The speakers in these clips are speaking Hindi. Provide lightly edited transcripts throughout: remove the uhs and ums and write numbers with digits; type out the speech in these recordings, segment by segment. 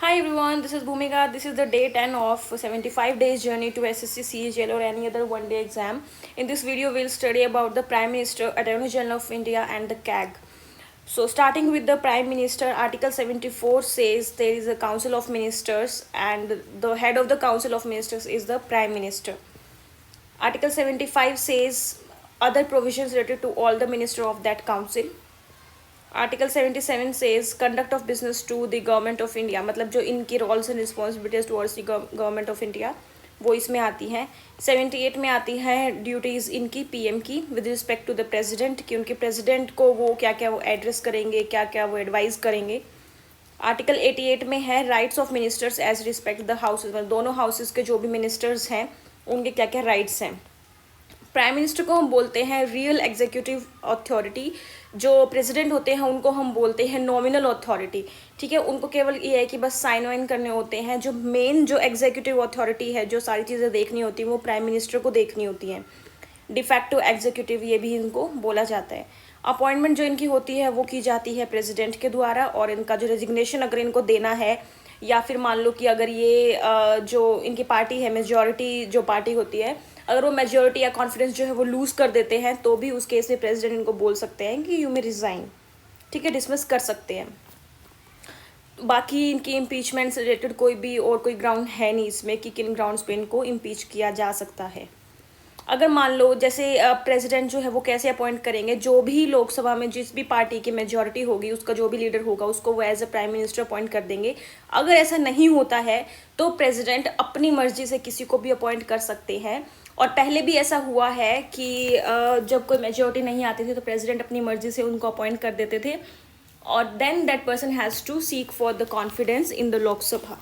Hi everyone, this is Bhumika. This is the day 10 of 75 days journey to SSC, CGL or any other one day exam. In this video, we'll study about the Prime Minister, Attorney General of India and the CAG. So starting with the Prime Minister, Article 74 says there is a Council of Ministers and the head of the Council of Ministers is the Prime Minister. Article 75 says other provisions related to all the minister of that council. Article 77 says conduct of business to the government of India, मतलब जो इनकी roles and responsibilities towards the government of India वो इसमें आती हैं। 78 में आती है ड्यूटीज़ इनकी पीएम की with respect to the president, कि उनके प्रेसिडेंट को वो क्या क्या वो एड्रेस करेंगे, क्या क्या वो एडवाइस करेंगे। आर्टिकल 88 में है rights of ministers as respect the houses, मतलब दोनों हाउसेज के जो भी मिनिस्टर्स हैं उनके क्या क्या राइट्स हैं। प्राइम मिनिस्टर को हम बोलते हैं रियल एग्जीक्यूटिव अथॉरिटी, जो प्रेसिडेंट होते हैं उनको हम बोलते हैं नॉमिनल अथॉरिटी। ठीक है, उनको केवल ये है कि बस साइन वाइन करने होते हैं। जो मेन जो एग्जीक्यूटिव अथॉरिटी है, जो सारी चीज़ें देखनी होती हैं वो प्राइम मिनिस्टर को देखनी होती हैं। डिफैक्टो एग्जीक्यूटिव ये भी इनको बोला जाता है। अपॉइंटमेंट जो इनकी होती है वो की जाती है प्रेसिडेंट के द्वारा, और इनका जो रेजिग्नेशन अगर इनको देना है या फिर मान लो कि अगर ये जो इनकी पार्टी है, मेजॉरिटी जो पार्टी होती है, अगर वो मेजॉरिटी या कॉन्फिडेंस जो है वो लूज़ कर देते हैं तो भी उस केस में प्रेसिडेंट इनको बोल सकते हैं कि यू मे रिज़ाइन। ठीक है, डिसमिस कर सकते हैं। बाकी इनकी इम्पीचमेंट से रिलेटेड कोई भी और कोई ग्राउंड है नहीं इसमें कि किन ग्राउंड्स पे इनको इम्पीच किया जा सकता है। अगर मान लो जैसे प्रेसिडेंट जो है वो कैसे अपॉइंट करेंगे, जो भी लोकसभा में जिस भी पार्टी की मेजॉरिटी होगी उसका जो भी लीडर होगा उसको वो as a prime minister appoint कर देंगे। अगर ऐसा नहीं होता है तो प्रेसिडेंट अपनी मर्जी से किसी को भी अपॉइंट कर सकते हैं। और पहले भी ऐसा हुआ है कि जब कोई मेजॉरिटी नहीं आती थी तो प्रेसिडेंट अपनी मर्जी से उनको अपॉइंट कर देते थे, और then that person has to seek for the confidence in the Lok Sabha.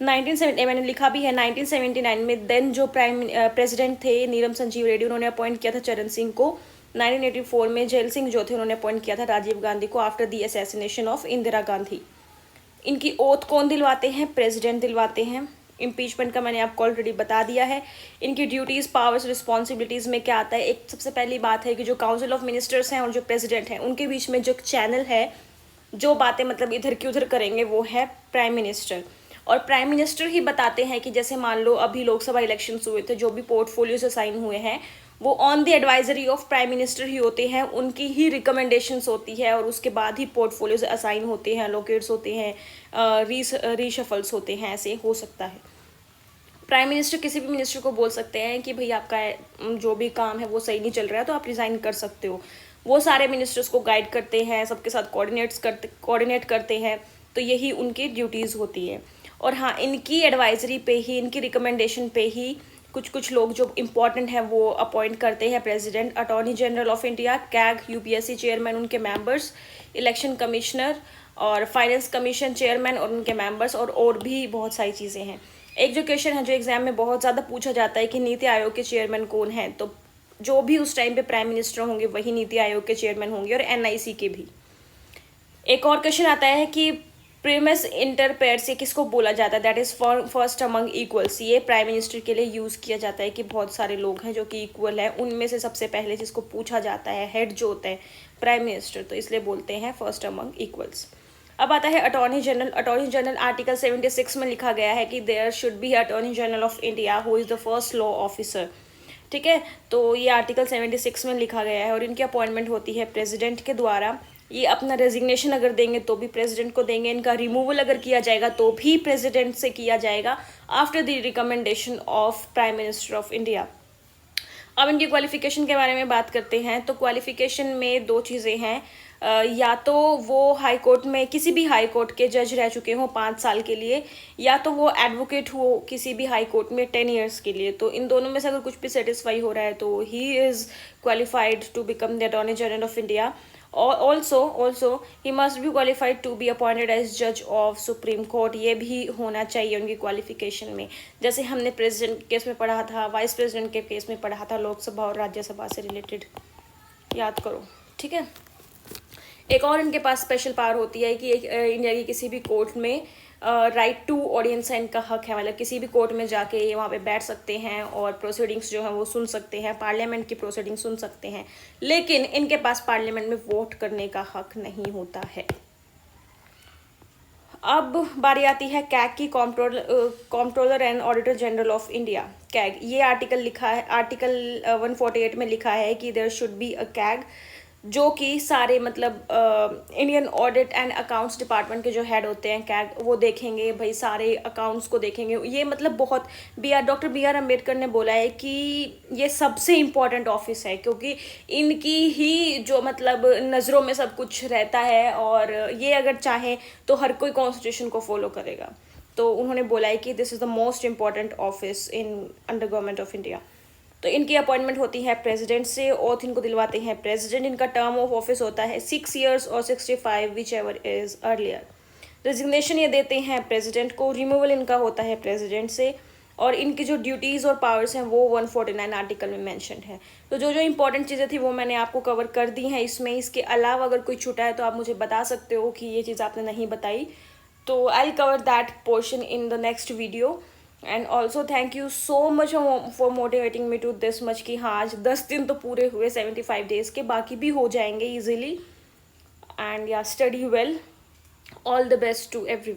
1970 मैंने लिखा भी है 1979 में देन जो प्रेसिडेंट थे नीलम संजीव रेड्डी, उन्होंने अपॉइंट किया था चरण सिंह को। 1984 में जेल सिंह जो थे उन्होंने अपॉइंट किया था राजीव गांधी को after the assassination of Indira Gandhi. इनकी ओथ कौन दिलवाते हैं? प्रेसिडेंट दिलवाते हैं। इम्पीचमेंट का मैंने आपको ऑलरेडी बता दिया है। इनकी ड्यूटीज़, पावर्स, रिस्पॉन्सिबिलिटीज़ में क्या आता है? एक सबसे पहली बात है कि जो काउंसिल ऑफ मिनिस्टर्स हैं और जो प्रेसिडेंट हैं उनके बीच में जो चैनल है, जो बातें मतलब इधर की उधर करेंगे वो है प्राइम मिनिस्टर। और प्राइम मिनिस्टर ही बताते हैं कि जैसे मान लो अभी लोकसभा इलेक्शंस हुए थे, जो भी पोर्टफोलियोज असाइन हुए हैं वो on the advisory of prime minister ही होते हैं, उनकी ही रिकमेंडेशंस होती है और उसके बाद ही पोर्टफोलियोज असाइन होते हैं, लोकेट्स होते हैं, रीशफल्स होते हैं, ऐसे हो सकता है। प्राइम मिनिस्टर किसी भी मिनिस्टर को बोल सकते हैं कि भाई आपका जो भी काम है वो सही नहीं चल रहा है तो आप रिज़ाइन कर सकते हो। वो सारे मिनिस्टर्स को गाइड करते हैं, सबके साथ कोऑर्डिनेट करते हैं, तो यही उनकी ड्यूटीज़ होती है। और हाँ, इनकी एडवाइजरी पे ही, इनकी रिकमेंडेशन पे ही कुछ कुछ लोग जो इम्पोर्टेंट हैं वो अपॉइंट करते हैं president. Attorney general of India, CAG, UPSC chairman उनके मेंबर्स, इलेक्शन कमिश्नर और फाइनेंस कमीशन चेयरमैन और उनके मेंबर्स, और भी बहुत सारी चीज़ें हैं। एक जो क्वेश्चन है जो एग्जाम में बहुत ज़्यादा पूछा जाता है कि नीति आयोग के चेयरमैन कौन हैं, तो जो भी उस टाइम पे प्राइम मिनिस्टर होंगे वही नीति आयोग के चेयरमैन होंगे, और एनआईसी के भी। एक और क्वेश्चन आता है कि प्रीमिस इंटर पेयर से किसको बोला जाता है? That is first among equals. ये प्राइम मिनिस्टर के लिए यूज़ किया जाता है कि बहुत सारे लोग हैं जो कि इक्वल है, उनमें से सबसे पहले जिसको पूछा जाता है, हेड जो होता है प्राइम मिनिस्टर, तो इसलिए बोलते हैं फर्स्ट अमंग इक्वल्स। अब आता है attorney general. Attorney general article 76 में लिखा गया है कि there should be attorney general of India who is the first law officer. ठीक है, तो ये आर्टिकल 76 में लिखा गया है और इनकी अपॉइंटमेंट होती है प्रेसिडेंट के द्वारा। ये अपना रेजिग्नेशन अगर देंगे तो भी प्रेसिडेंट को देंगे, इनका रिमूवल अगर किया जाएगा तो भी प्रेसिडेंट से किया जाएगा after the recommendation of prime minister of India. अब इनकी क्वालिफिकेशन के बारे में बात करते हैं। तो क्वालिफिकेशन में दो चीज़ें हैं, या तो वो हाई कोर्ट में किसी भी हाई कोर्ट के जज रह चुके हों 5 साल के लिए, या तो वो एडवोकेट हो किसी भी हाई कोर्ट में 10 ईयर्स के लिए। तो इन दोनों में से अगर कुछ भी सेटिस्फाई हो रहा है तो he is qualified to become the attorney general of India. also he must be qualified to be appointed as judge of supreme court. ये भी होना चाहिए उनकी क्वालिफिकेशन में, जैसे हमने प्रेसिडेंट केस में पढ़ा था, वाइस प्रेसिडेंट के केस में पढ़ा था, लोकसभा और राज्यसभा से रिलेटेड, याद करो। ठीक है, एक और इनके पास स्पेशल पावर होती है कि इंडिया की किसी भी कोर्ट में राइट टू ऑडियंस है, इनका हक है, मतलब किसी भी कोर्ट में जाके ये वहाँ पे बैठ सकते हैं और प्रोसीडिंग्स जो है वो सुन सकते हैं, पार्लियामेंट की प्रोसीडिंग्स सुन सकते हैं, लेकिन इनके पास पार्लियामेंट में वोट करने का हक नहीं होता है। अब बारी आती है कैग की, comptroller and auditor general of India, CAG. ये आर्टिकल लिखा है, आर्टिकल 148 में लिखा है कि there should be a CAG, जो कि सारे मतलब Indian audit and accounts department के जो हेड होते हैं कैग, वो देखेंगे भाई, सारे अकाउंट्स को देखेंगे। ये मतलब बहुत डॉक्टर बी आर अम्बेडकर ने बोला है कि ये सबसे इम्पोर्टेंट ऑफिस है, क्योंकि इनकी ही जो मतलब नज़रों में सब कुछ रहता है, और ये अगर चाहें तो हर कोई कॉन्स्टिट्यूशन को फॉलो करेगा। तो उन्होंने बोला है कि this is the most important office in under government of India. तो इनकी अपॉइंटमेंट होती है प्रेसिडेंट से, ओथ इनको दिलवाते हैं प्रेसिडेंट। इनका टर्म ऑफ ऑफिस होता है 6 years और 65, which ever is earlier. Resignation ये देते हैं प्रेसिडेंट को, रिमूवल इनका होता है प्रेसिडेंट से, और इनकी जो ड्यूटीज़ और पावर्स हैं वो 149 आर्टिकल में मैंशनड है। तो जो जो इंपॉर्टेंट चीज़ें थी वो मैंने आपको कवर कर दी हैं इसमें। इसके अलावा अगर कोई छूटा है तो आप मुझे बता सकते हो कि ये चीज़ आपने नहीं बताई, तो I will cover that portion in the next video. And also thank you so much for motivating me to this much, कि हाँ आज 10 दिन तो पूरे हुए 75 डेज़ के, बाकी भी हो जाएंगे easily. And yeah study well, all the best to every